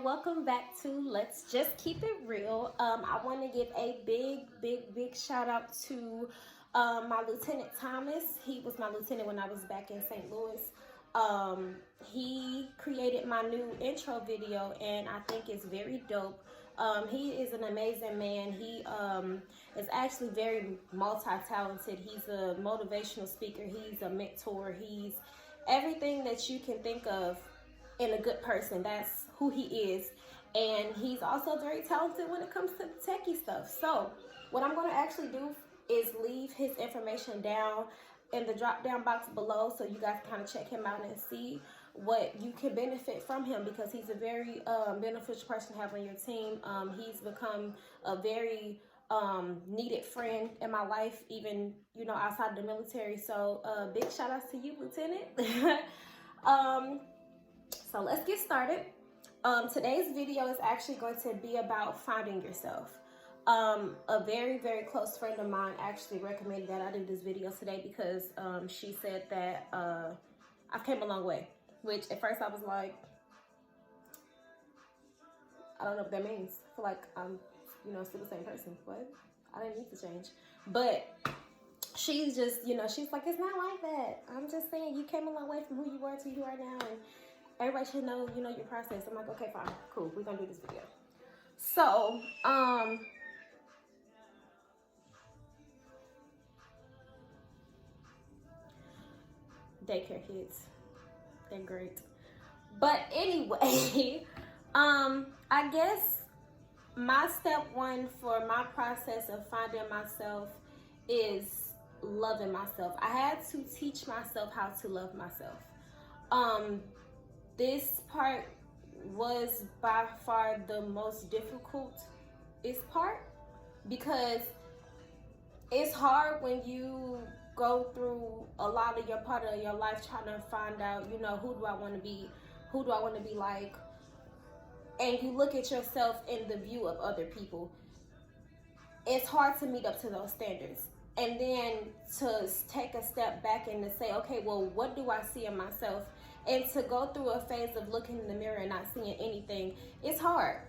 and welcome back to Let's Just Keep It Real. I want to give a big shout out to my Lieutenant Thomas. He was my lieutenant when I was back in St. Louis. He created my new intro video, and I think it's very dope. He is an amazing man. He is actually very multi-talented. He's a motivational speaker. He's a mentor. He's everything that you can think of in a good person. That's who he is. And he's also very talented when it comes to the techie stuff. So what I'm going to actually do is leave his information down in the drop down box below, so you guys kind of check him out and see what you can benefit from him, because he's a very beneficial person to have on your team. He's become a very needed friend in my life, even outside of the military. So big shout outs to you, Lieutenant. So let's get started. Today's video is actually going to be about finding yourself. A very close friend of mine actually recommended that I do this video today because she said that I've came a long way, which at first I was like, I don't know what that means. I feel like I'm still the same person, but I didn't need to change. But she's just, she's like, it's not like that. I'm just saying you came a long way from who you were to you are now, and everybody should know, your process. I'm like, okay, fine, cool. We're gonna do this video. So, daycare kids, they're great. But anyway, I guess my step one for my process of finding myself is loving myself. I had to teach myself how to love myself. This part was by far the most difficult part, because it's hard when you go through a lot of your part of your life trying to find out, who do I want to be, who do I want to be like, and you look at yourself in the view of other people. It's hard to meet up to those standards. And then to take a step back and to say, okay, well, what do I see in myself? And to go through a phase of looking in the mirror and not seeing anything, it's hard.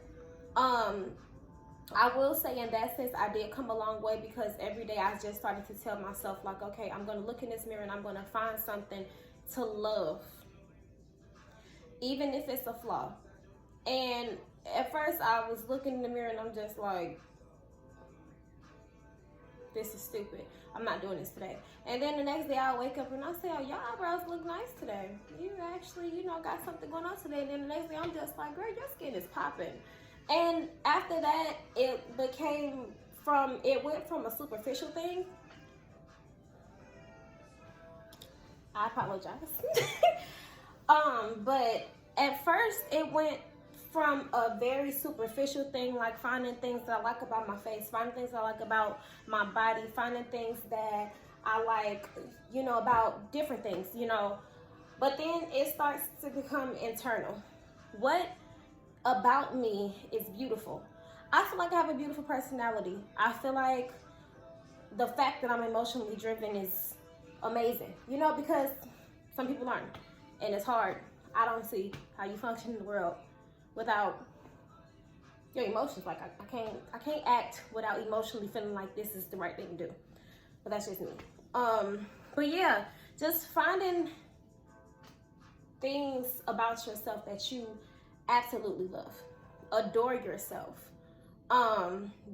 I will say in that sense, I did come a long way, because every day I just started to tell myself, like, okay, I'm going to look in this mirror and I'm going to find something to love, even if it's a flaw. And at first I was looking in the mirror and I'm just like, this is stupid. I'm not doing this today. And then the next day I wake up and I say, oh, your eyebrows look nice today. You actually, got something going on today. And then the next day I'm just like, girl, your skin is popping. And after that, it went from a superficial thing. I apologize. But at first it went from a very superficial thing, like finding things that I like about my face, finding things I like about my body, finding things that I like, about different things, But then it starts to become internal. What about me is beautiful? I feel like I have a beautiful personality. I feel like the fact that I'm emotionally driven is amazing, because some people aren't, and it's hard. I don't see how you function in the world without your emotions. Like I can't act without emotionally feeling like this is the right thing to do. But that's just me. But yeah, just finding things about yourself that you absolutely love. Adore yourself.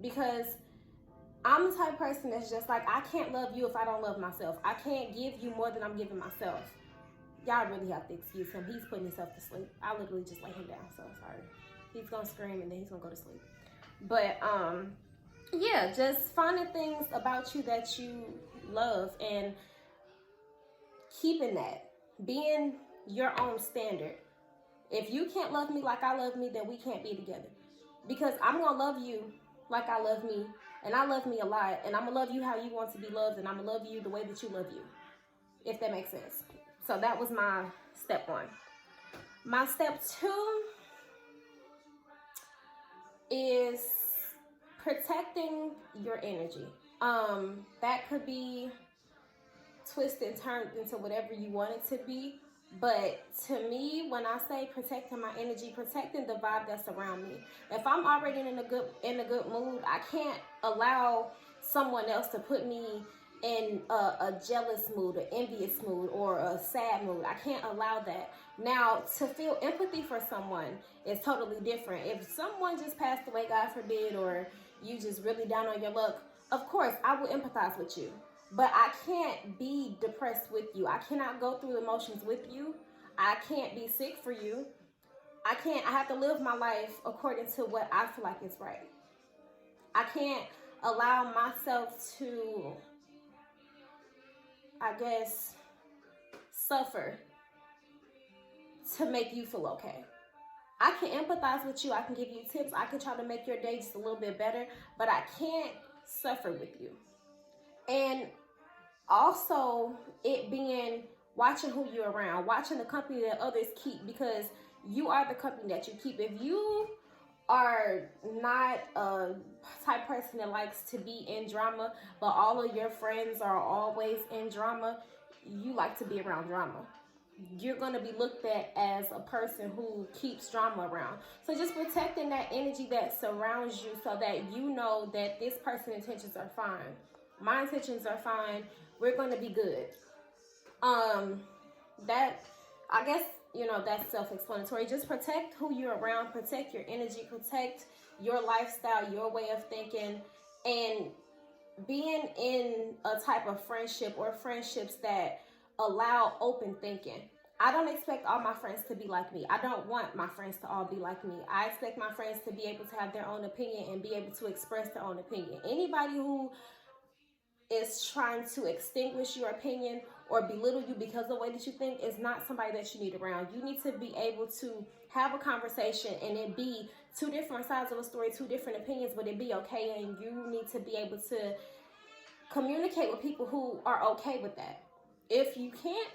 Because I'm the type of person that's just like, I can't love you if I don't love myself. I can't give you more than I'm giving myself. Y'all really have to excuse him. He's putting himself to sleep. I literally just lay him down, so sorry. He's gonna scream and then he's gonna go to sleep. But yeah, just finding things about you that you love and keeping that, being your own standard. If you can't love me like I love me, then we can't be together, because I'm gonna love you like I love me, and I love me a lot, and I'm gonna love you how you want to be loved, and I'm gonna love you the way that you love you, if that makes sense. So that was my step one. My step two is protecting your energy. That could be twisted and turned into whatever you want it to be. But to me, when I say protecting my energy, protecting the vibe that's around me. If I'm already in a good mood, I can't allow someone else to put me in a jealous mood, an envious mood, or a sad mood. I can't allow that. Now, to feel empathy for someone is totally different. If someone just passed away, God forbid, or you just really down on your luck, of course, I will empathize with you. But I can't be depressed with you. I cannot go through the emotions with you. I can't be sick for you. I have to live my life according to what I feel like is right. I can't allow myself to, I guess, suffer to make you feel okay. I can empathize with you. I can give you tips. I can try to make your day just a little bit better, but I can't suffer with you. And also, it being watching who you're around, watching the company that others keep, because you are the company that you keep. If you are not a type person that likes to be in drama, but all of your friends are always in drama, you like to be around drama. You're going to be looked at as a person who keeps drama around. So just protecting that energy that surrounds you so that you know that this person's intentions are fine. My intentions are fine. We're going to be good. That, I guess, that's self-explanatory. Just protect who you're around, protect your energy, protect your lifestyle, your way of thinking, and being in a type of friendship or friendships that allow open thinking. I don't expect all my friends to be like me. I don't want my friends to all be like me. I expect my friends to be able to have their own opinion and be able to express their own opinion. Anybody who is trying to extinguish your opinion or belittle you because of the way that you think is not somebody that you need around. You need to be able to have a conversation and it be two different sides of a story, two different opinions, but it be okay, and you need to be able to communicate with people who are okay with that. If you can't,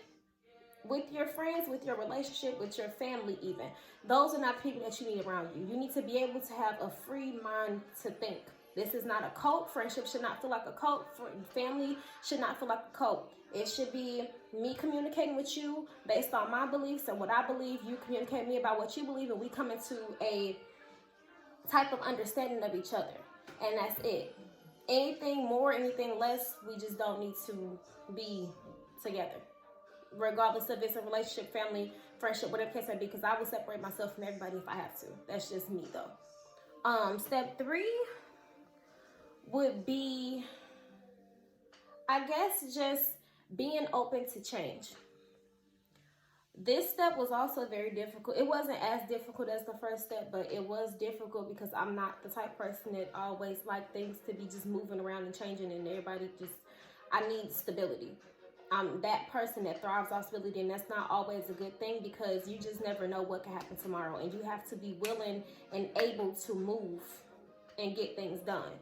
with your friends, with your relationship, with your family even, those are not people that you need around you. You need to be able to have a free mind to think. This is not a cult. Friendship should not feel like a cult. Family should not feel like a cult. It should be me communicating with you based on my beliefs and what I believe. You communicate with me about what you believe, and we come into a type of understanding of each other. And that's it. Anything more, anything less, we just don't need to be together. Regardless of it's a relationship, family, friendship, whatever the case may be, because I will separate myself from everybody if I have to. That's just me though. Step 3 would be, I guess, just being open to change. This step was also very difficult. It wasn't as difficult as the first step, but it was difficult because I'm not the type of person that always like things to be just moving around and changing, and everybody just, I need stability. I'm that person that thrives off stability, and that's not always a good thing because you just never know what can happen tomorrow, and you have to be willing and able to move and get things done.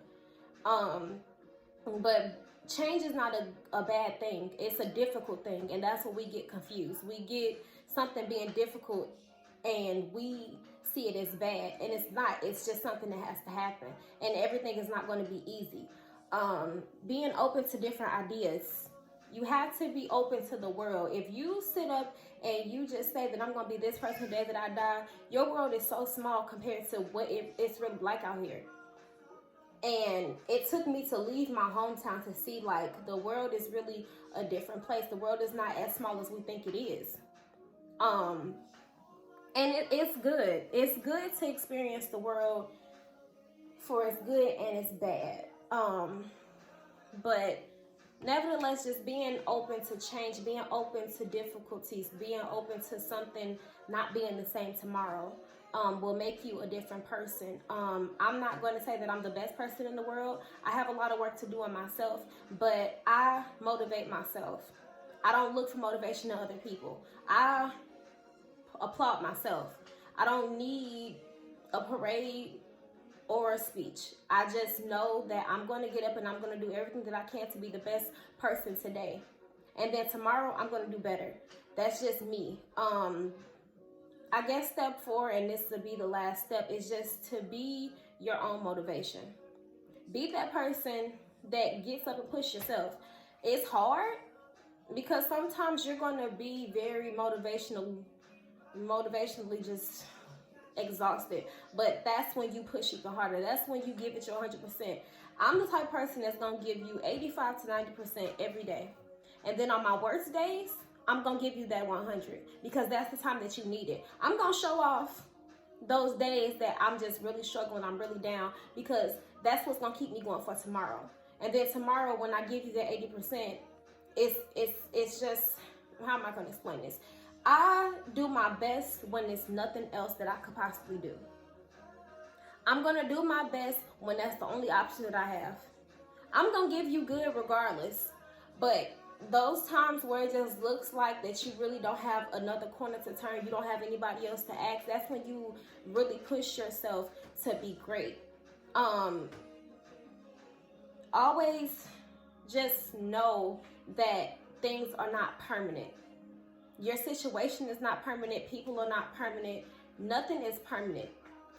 But change is not a bad thing. It's a difficult thing, and that's where we get confused. We get something being difficult and we see it as bad, and it's not. It's just something that has to happen, and everything is not going to be easy. Being open to different ideas. You have to be open to the world. If you sit up and you just say that I'm going to be this person the day that I die, your world is so small compared to what it's really like out here. And it took me to leave my hometown to see, like, the world is really a different place. The world is not as small as we think it is. And it's good. It's good to experience the world for its good and its bad. But nevertheless, just being open to change, being open to difficulties, being open to something not being the same tomorrow, will make you a different person. I'm not going to say that I'm the best person in the world. I have a lot of work to do on myself, but I motivate myself. I don't look for motivation in other people. I applaud myself. I don't need a parade or a speech. I just know that I'm going to get up and I'm going to do everything that I can to be the best person today. And then tomorrow I'm going to do better. That's just me. I guess step 4, and this will be the last step, is just to be your own motivation. Be that person that gets up and pushes yourself. It's hard. Because sometimes you're going to be very motivationally just exhausted, but that's when you push even harder. That's when you give it your 100%. I'm the type of person that's going to give you 85 to 90% every day, and then on my worst days I'm going to give you that 100, because that's the time that you need it. I'm going to show off those days that I'm just really struggling, I'm really down, because that's what's going to keep me going for tomorrow. And then tomorrow, when I give you that 80%, it's just, how am I going to explain this? I do my best when there's nothing else that I could possibly do. I'm going to do my best when that's the only option that I have. I'm going to give you good regardless. But those times where it just looks like that you really don't have another corner to turn, you don't have anybody else to ask, that's when you really push yourself to be great. Always just know that things are not permanent. Your situation is not permanent. People are not permanent. Nothing is permanent.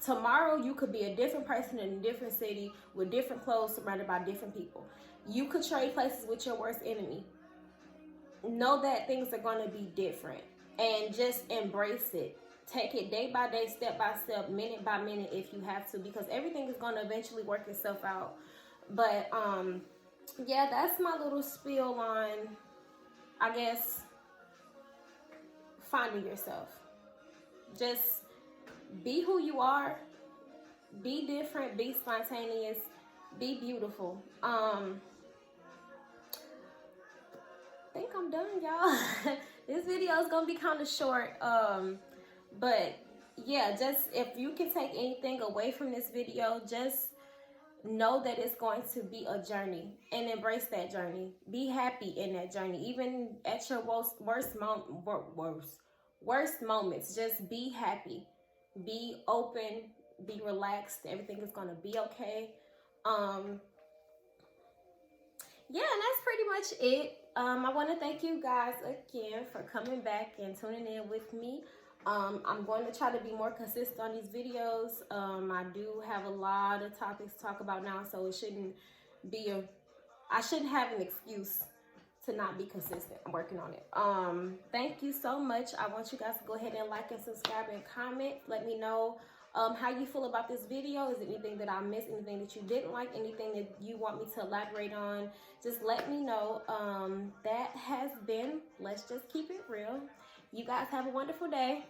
Tomorrow, you could be a different person in a different city with different clothes, surrounded by different people. You could trade places with your worst enemy. Know that things are going to be different, and just embrace it. Take it day by day, step by step, minute by minute if you have to, because everything is going to eventually work itself out. But yeah, that's my little spiel on, I guess, finding yourself. Just be who you are, be different, be spontaneous, be beautiful. I think I'm done, y'all. This video is gonna be kind of short, but yeah, just if you can take anything away from this video, just know that it's going to be a journey, and embrace that journey. Be happy in that journey, even at your worst moments. Just be happy, be open, be relaxed. Everything is going to be okay. Yeah, and that's pretty much it. I want to thank you guys again for coming back and tuning in with me. I'm going to try to be more consistent on these videos. I do have a lot of topics to talk about now, so it shouldn't be I shouldn't have an excuse to not be consistent. I'm working on it. Thank you so much. I want you guys to go ahead and like and subscribe and comment. Let me know how you feel about this video. Is there anything that I missed, anything that you didn't like, anything that you want me to elaborate on? Just let me know. That has been Let's Just Keep It Real. You guys have a wonderful day.